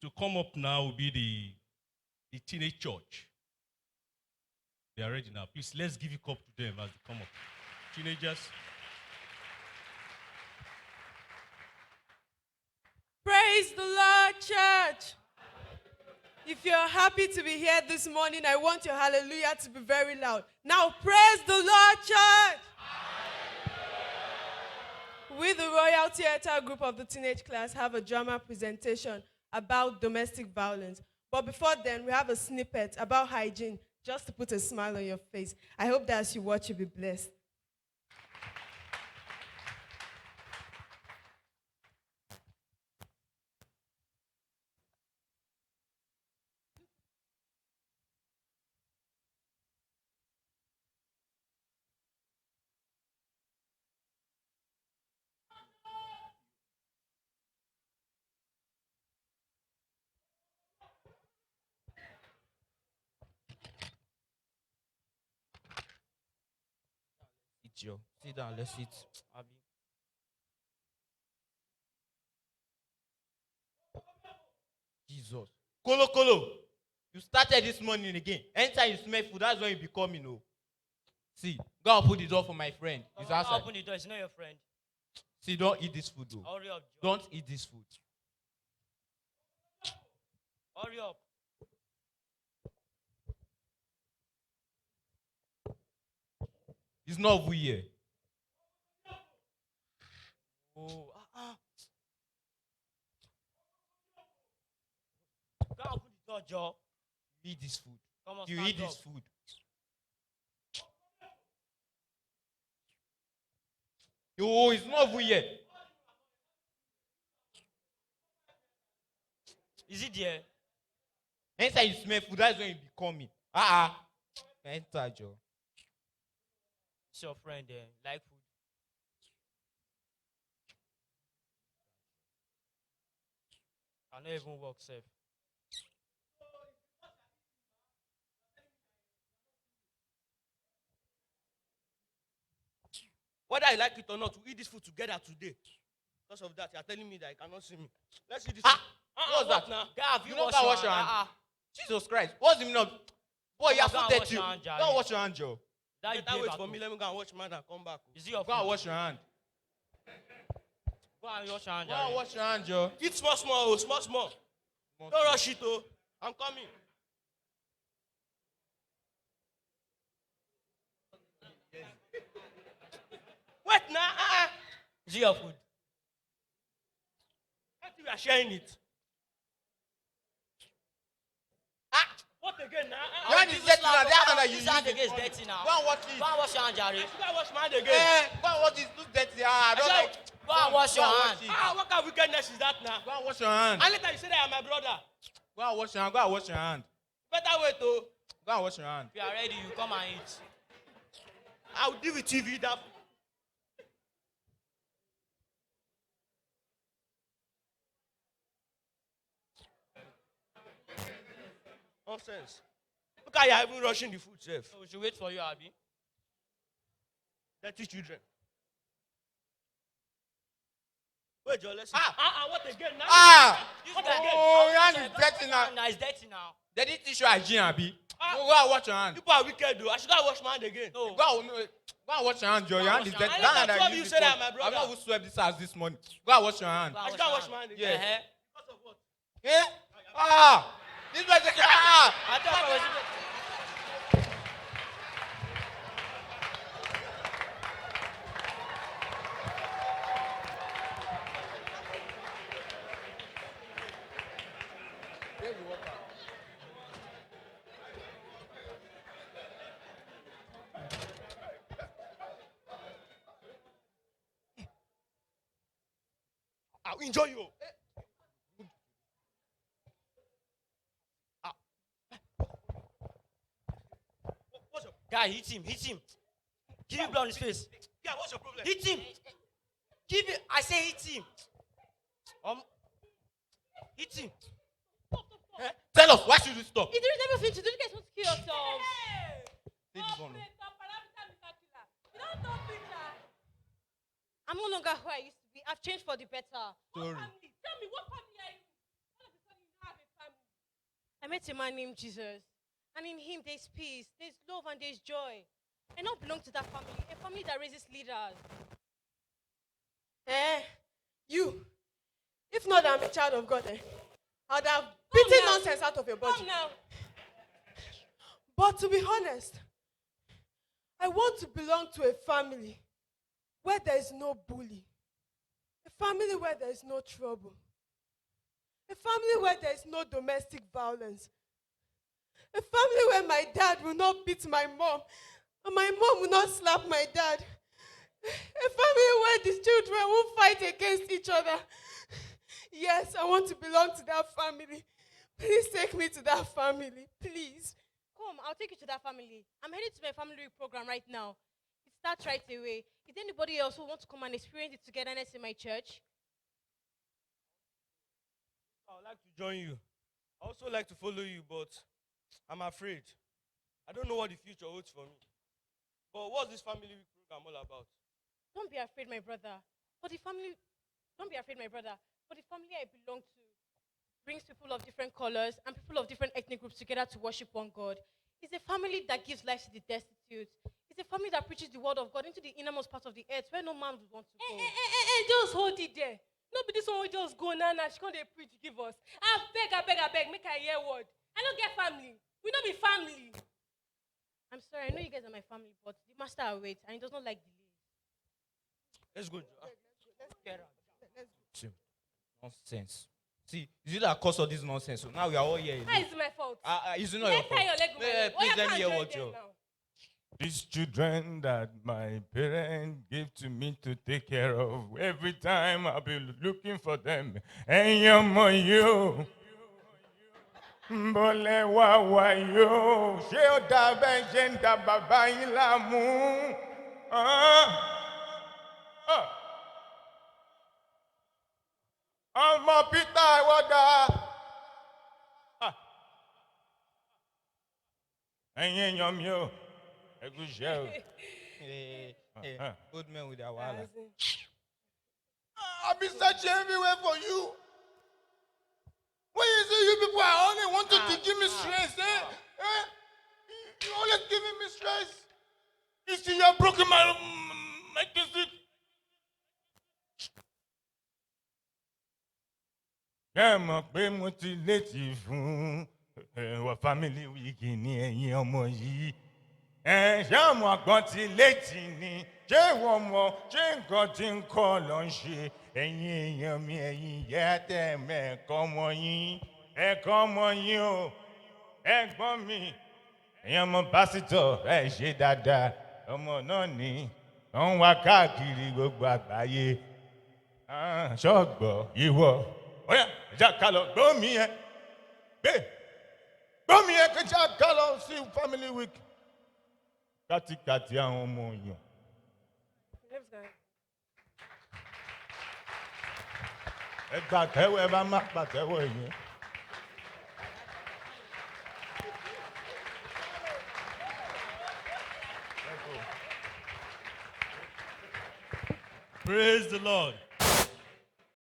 to come up now will be the teenage church. They are ready now. Please, let's give a cup to them as they come up. Teenagers. Praise the Lord, church. If you're happy to be here this morning, I want your hallelujah to be very loud. Now, praise the Lord, church. We, the Royal Theatre Group of the teenage class, have a drama presentation about domestic violence. But before then, we have a snippet about hygiene, just to put a smile on your face. I hope that as you watch, you'll be blessed. Eat yo. Sit down, let's eat. Abi. Jesus. Kolo Kolo. You started this morning again. Anytime you smell food, that's when you be coming. Oh. See, go and open the door for my friend. He's outside. Open the door. It's not your friend. See, don't eat this food, though. Hurry up, Joe. Don't eat this food. Hurry up. It's not over here. Oh, Go and open the door, Joe. You eat this food. Come on, You stand eat up. this food. Oh, it's not over here. Is it there? Anytime you smell food, that's when you be coming. Enter, Joe. It's your friend there. Like food. Cannot even walk safe. Whether I like it or not, we eat this food together today. Because of that, you are telling me that you cannot see me. Let's eat this food. What's that? Now? Guy, have You you don't washed go your wash your hand? hand. Jesus Christ. What's the meaning of... Boy, you Go have and to wash dirty. your hand, Jare. Don't wash your hand, Joe. That you Better play wait back for home. me. Let me go and watch man and come back. Is it your Go and food? wash your hand. Go and wash your hand, Go and Jare. wash your hand, Joe. Eat small, small, small, small. Don't rush it, oh. I'm coming. Wait now. Is it your food? I think we are sharing it. What again now? You want this dirty now? That hand that you This use hand this again is morning. dirty now. Go and wash it. Go and wash your hand, Jare. I should go wash my hand again. Go and wash this. Look dirty. I don't said- like... Go and wash your hand. it. What kind of wickedness is that now? Go and wash your hand. And later you say that I'm my brother. Go and wash your hand. Go and wash your hand. Better wait, oh. Go and wash your hand. If you are ready, you come and eat. I'll deal with TV. That. Nonsense. Look how you're even rushing the food, chef. So we should wait for you, Abi. Dirty children. Wait, Joe, let's see. What again now? This What guy- again? Oh, your hand Go is and wash dirty your now. hand now. It's dirty now. They didn't teach you hygiene, Abi. Ah. Go and wash your hand. People are wicked, though. I should go and wash my hand again. No. Go and wash your hand, Joe. Your hand is wash your dirty. hand. That I hand never that told you you used said before. I'm my I've brother. not even swept this house this morning. Go and wash your hand. Go I and should go and wash wash my hand your again. hand. Because of what? Eh? This was the... I thought I was... I'll enjoy you. What's your Guy, hit him. Hit him. Give him blood on his face. Yeah, what's your problem? Hit him. Give him. I say hit him. Hit him. Tell us, why should we stop? Is there everything to do? You guys want to kill yourselves? Say this one. I'm no longer who I used to be. I've changed for the better. Sorry. Tell me, what family are you? All of a sudden you have a I met a man named Jesus. And in him, there's peace, there's love, and there's joy. I now belong to that family, a family that raises leaders. You. If not that I'm a child of God, I'd have beaten now. nonsense out of your body. Come now. But to be honest, I want to belong to a family where there is no bully, a family where there is no trouble, a family where there is no domestic violence, a family where my dad will not beat my mom and my mom will not slap my dad, a family where the children won't fight against each other. Yes, I want to belong to that family. Please take me to that family, please. Come, I'll take you to that family. I'm heading to my family week program right now. It starts right away. Is there anybody else who wants to come and experience the togetherness in my church? I would like to join you. I also like to follow you, but I'm afraid. I don't know what the future holds for me. But what's this family week program all about? Don't be afraid, my brother. Don't be afraid, my brother. For the family I belong to brings people of different colors and people of different ethnic groups together to worship one God. It's a family that gives life to the destitute. It's a family that preaches the word of God into the innermost part of the earth where no man would want to go. Just hold it there. No be this one we just go now, she can't dey preach give us. I beg, make I hear word. I don't get family. We don't be family. I'm sorry, I know you guys are my family, but the master awaits and he does not like delays. Let's go. Get out. Nonsense. See, is it that cause of this nonsense? So now we are all here. How is it my fault? Is it not your Let's tie fault? your leg over there. Please you let me can't hear join what them you. now. These children that my parents give to me to take care of, every time I'll be looking for them. And you're my you. Mbole wa yo. Ṣé ó dà bẹ́ẹ̀ ṣe ń da bàbá yín láàmú? Ọmọ Peter ìwọ́dà. Ẹ̀yin èèyàn mi o. Ẹ kú iṣẹ́ o. Old men with their wahala. I've been searching everywhere for you. When you say you people are only wanting to give me stress, You always giving me stress. You see, you have broken my district. Ẹ mọ̀ pé mo ti létí fún wa family week ní ẹ̀yin ọmọ yìí. Ṣé ọmọ àgbọn ti létí ni? Ṣé wọ́n mọ̀ ṣé nǹkan tí ń kọ́ lọ ń ṣe? Ẹ̀yin èèyàn mi, ẹ̀yin ìyá tẹ̀ mẹ́ẹ̀kọ́ ọmọ yín. Ẹ̀kọ́ ọmọ yín o, ẹ̀gbọ́n mi. Ẹ̀yin ọmọ pásítọ̀ ẹ̀ ṣe dáadáa. Ọmọ náà ní wọ́n ń wá káàkiri gbogbo àgbáyé. Ṣọ́ọ̀gbọ̀ ìwọ. Óyá, ìjà ká lọ, gbómi yẹn. Gbómi yẹn kí ìjà ká lọ sí family week. Kátikàti àwọn ọmọ èèyàn. Ẹ gbà tẹ́wọ́ ẹ bá má pàtẹ́wọ́ yẹn. Praise the Lord.